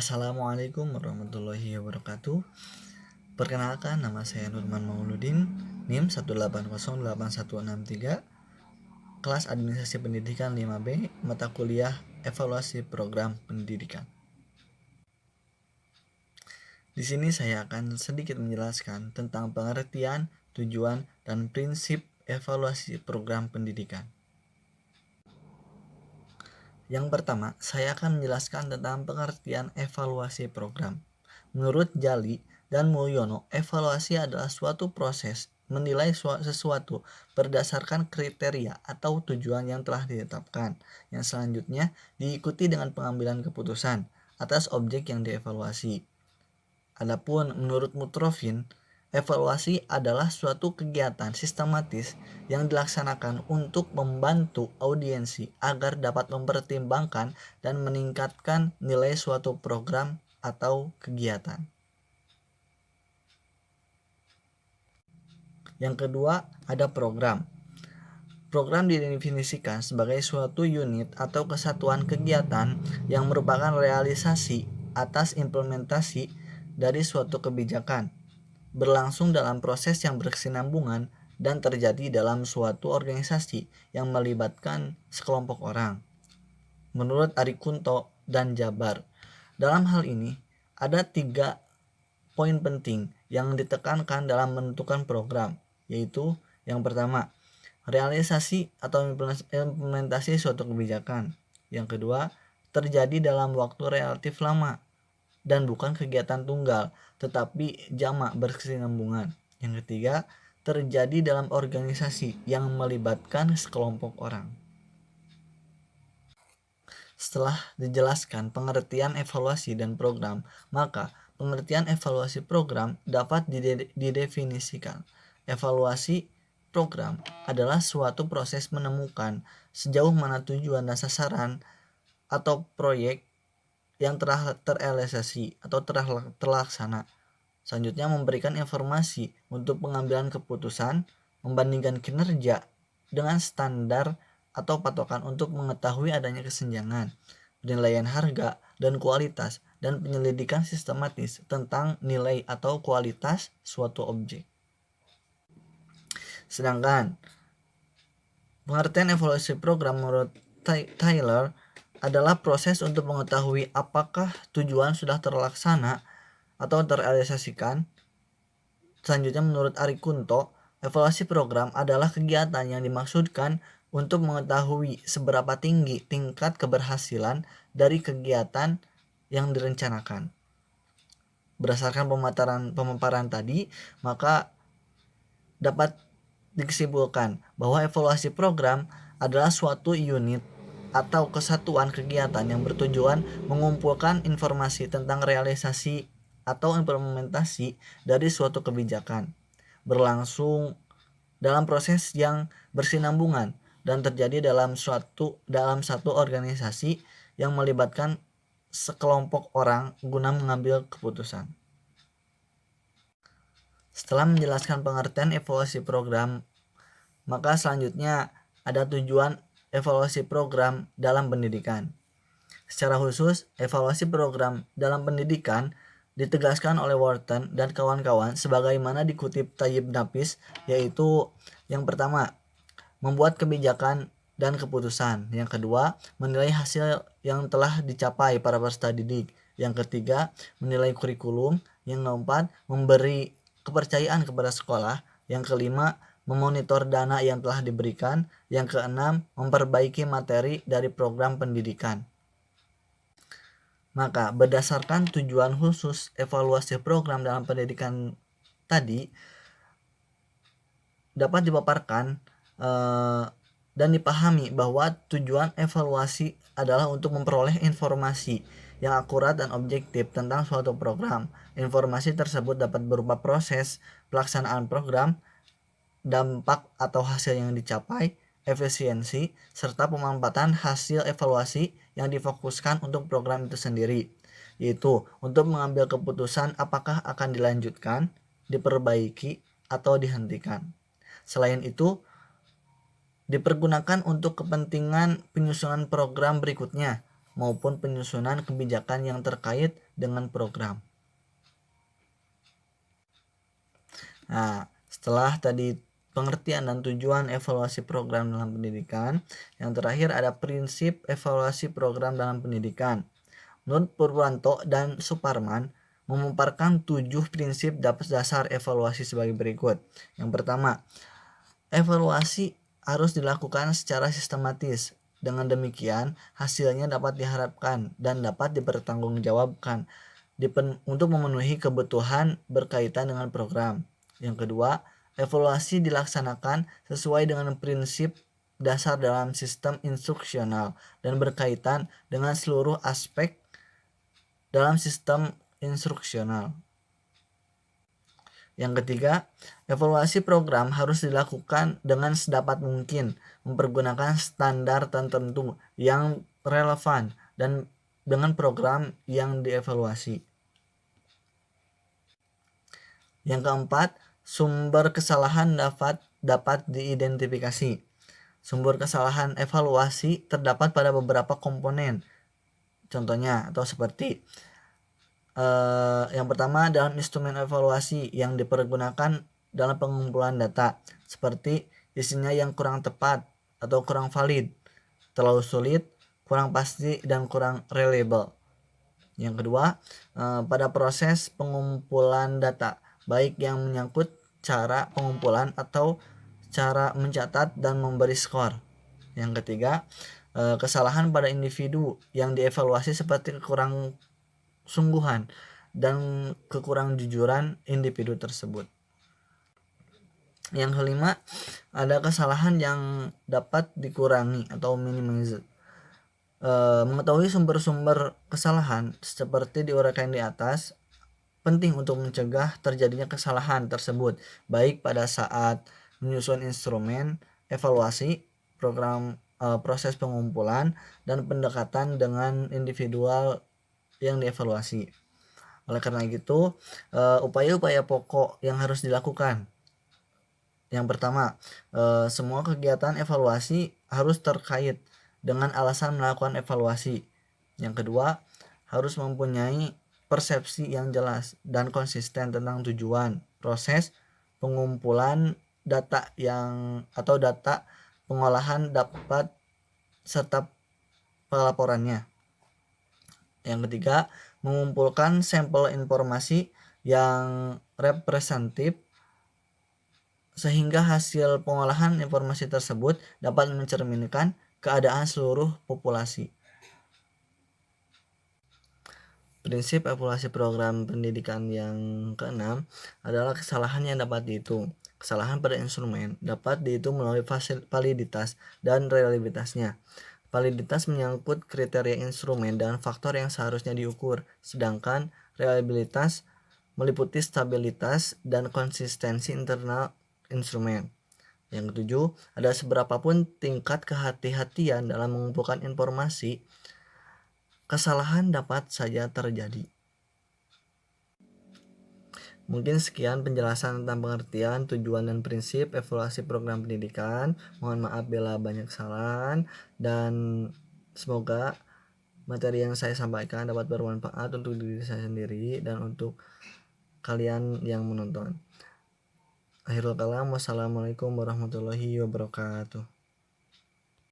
Assalamualaikum warahmatullahi wabarakatuh. Perkenalkan, nama saya Nurman Mauludin, NIM 1808163, kelas Administrasi Pendidikan 5B, mata kuliah Evaluasi Program Pendidikan. Di sini saya akan sedikit menjelaskan tentang pengertian, tujuan, dan prinsip evaluasi program pendidikan. Yang pertama, saya akan menjelaskan tentang pengertian evaluasi program. Menurut Jali dan Mulyono, evaluasi adalah suatu proses menilai sesuatu berdasarkan kriteria atau tujuan yang telah ditetapkan, yang selanjutnya diikuti dengan pengambilan keputusan atas objek yang dievaluasi. Adapun menurut Mutrofin, evaluasi adalah suatu kegiatan sistematis yang dilaksanakan untuk membantu audiensi agar dapat mempertimbangkan dan meningkatkan nilai suatu program atau kegiatan. Yang kedua, ada program. Program didefinisikan sebagai suatu unit atau kesatuan kegiatan yang merupakan realisasi atas implementasi dari suatu kebijakan, berlangsung dalam proses yang berkesinambungan dan terjadi dalam suatu organisasi yang melibatkan sekelompok orang. Menurut Ari Kunto dan Jabar, dalam hal ini ada 3 poin penting yang ditekankan dalam menentukan program, yaitu yang pertama, realisasi atau implementasi suatu kebijakan. Yang kedua, terjadi dalam waktu relatif lama dan bukan kegiatan tunggal, tetapi jamak berkesinambungan. Yang ketiga, terjadi dalam organisasi yang melibatkan sekelompok orang. Setelah dijelaskan pengertian evaluasi dan program, maka pengertian evaluasi program dapat didefinisikan. Evaluasi program adalah suatu proses menemukan sejauh mana tujuan dan sasaran atau proyek yang telah terrealisasi atau terlaksana. Selanjutnya memberikan informasi untuk pengambilan keputusan, membandingkan kinerja dengan standar atau patokan untuk mengetahui adanya kesenjangan, penilaian harga dan kualitas, dan penyelidikan sistematis tentang nilai atau kualitas suatu objek. Sedangkan pengertian evaluasi program menurut Taylor adalah proses untuk mengetahui apakah tujuan sudah terlaksana atau terrealisasikan. Selanjutnya menurut Ari Kunto, evaluasi program adalah kegiatan yang dimaksudkan untuk mengetahui seberapa tinggi tingkat keberhasilan dari kegiatan yang direncanakan. Berdasarkan pemaparan tadi, maka dapat disimpulkan bahwa evaluasi program adalah suatu unit atau kesatuan kegiatan yang bertujuan mengumpulkan informasi tentang realisasi atau implementasi dari suatu kebijakan, berlangsung dalam proses yang bersinambungan dan terjadi dalam satu organisasi yang melibatkan sekelompok orang guna mengambil keputusan. Setelah menjelaskan pengertian evaluasi program, maka selanjutnya ada tujuan evaluasi program dalam pendidikan. Secara khusus, evaluasi program dalam pendidikan ditegaskan oleh Wharton dan kawan-kawan sebagaimana dikutip Thayyib Nafis, yaitu yang pertama, membuat kebijakan dan keputusan. Yang kedua, menilai hasil yang telah dicapai para peserta didik. Yang ketiga, menilai kurikulum. Yang keempat, memberi kepercayaan kepada sekolah. Yang kelima, memonitor dana yang telah diberikan. Yang keenam, memperbaiki materi dari program pendidikan. Maka berdasarkan tujuan khusus evaluasi program dalam pendidikan tadi dapat dipaparkan dan dipahami bahwa tujuan evaluasi adalah untuk memperoleh informasi yang akurat dan objektif tentang suatu program. Informasi tersebut dapat berupa proses pelaksanaan program, dampak atau hasil yang dicapai, efisiensi, serta pemanfaatan hasil evaluasi yang difokuskan untuk program itu sendiri, yaitu untuk mengambil keputusan apakah akan dilanjutkan, diperbaiki, atau dihentikan. Selain itu, dipergunakan untuk kepentingan penyusunan program berikutnya maupun penyusunan kebijakan yang terkait dengan program. Nah, setelah tadi pengertian dan tujuan evaluasi program dalam pendidikan, yang terakhir ada prinsip evaluasi program dalam pendidikan. Menurut Purwanto dan Suparman, memaparkan 7 prinsip dasar evaluasi sebagai berikut. Yang pertama, evaluasi harus dilakukan secara sistematis. Dengan demikian, hasilnya dapat diharapkan dan dapat dipertanggungjawabkan untuk memenuhi kebutuhan berkaitan dengan program. Yang kedua, evaluasi dilaksanakan sesuai dengan prinsip dasar dalam sistem instruksional dan berkaitan dengan seluruh aspek dalam sistem instruksional. Yang ketiga, evaluasi program harus dilakukan dengan sedapat mungkin, mempergunakan standar tertentu yang relevan dan dengan program yang dievaluasi. Yang keempat, sumber kesalahan dapat diidentifikasi. Sumber kesalahan evaluasi terdapat pada beberapa komponen. Contohnya atau seperti yang pertama, dalam instrumen evaluasi yang dipergunakan dalam pengumpulan data, seperti isinya yang kurang tepat atau kurang valid, terlalu sulit, kurang pasti, dan kurang reliable. Yang kedua, pada proses pengumpulan data, baik yang menyangkut cara pengumpulan atau cara mencatat dan memberi skor. Yang ketiga, kesalahan pada individu yang dievaluasi seperti kekurang sungguhan dan kekurang jujuran individu tersebut. Yang kelima, ada kesalahan yang dapat dikurangi atau minimize. Mengetahui sumber-sumber kesalahan seperti diuraikan di atas penting untuk mencegah terjadinya kesalahan tersebut, baik pada saat menyusun instrumen evaluasi, program proses pengumpulan, dan pendekatan dengan individual yang dievaluasi. Oleh karena itu, upaya-upaya pokok yang harus dilakukan. Yang pertama, semua kegiatan evaluasi harus terkait dengan alasan melakukan evaluasi. Yang kedua, harus mempunyai persepsi yang jelas dan konsisten tentang tujuan, proses pengumpulan data atau data pengolahan dapat serta pelaporannya. Yang ketiga, mengumpulkan sampel informasi yang representatif sehingga hasil pengolahan informasi tersebut dapat mencerminkan keadaan seluruh populasi. Prinsip evaluasi program pendidikan yang keenam adalah kesalahan yang dapat dihitung. Kesalahan pada instrumen dapat dihitung melalui validitas dan reliabilitasnya. Validitas menyangkut kriteria instrumen dan faktor yang seharusnya diukur, sedangkan reliabilitas meliputi stabilitas dan konsistensi internal instrumen. Yang ketujuh, ada seberapapun tingkat kehati-hatian dalam mengumpulkan informasi, kesalahan dapat saja terjadi. Mungkin sekian penjelasan tentang pengertian, tujuan, dan prinsip evaluasi program pendidikan. Mohon maaf bila banyak kesalahan, dan semoga materi yang saya sampaikan dapat bermanfaat untuk diri saya sendiri dan untuk kalian yang menonton. Akhirul kalam, wassalamualaikum warahmatullahi wabarakatuh.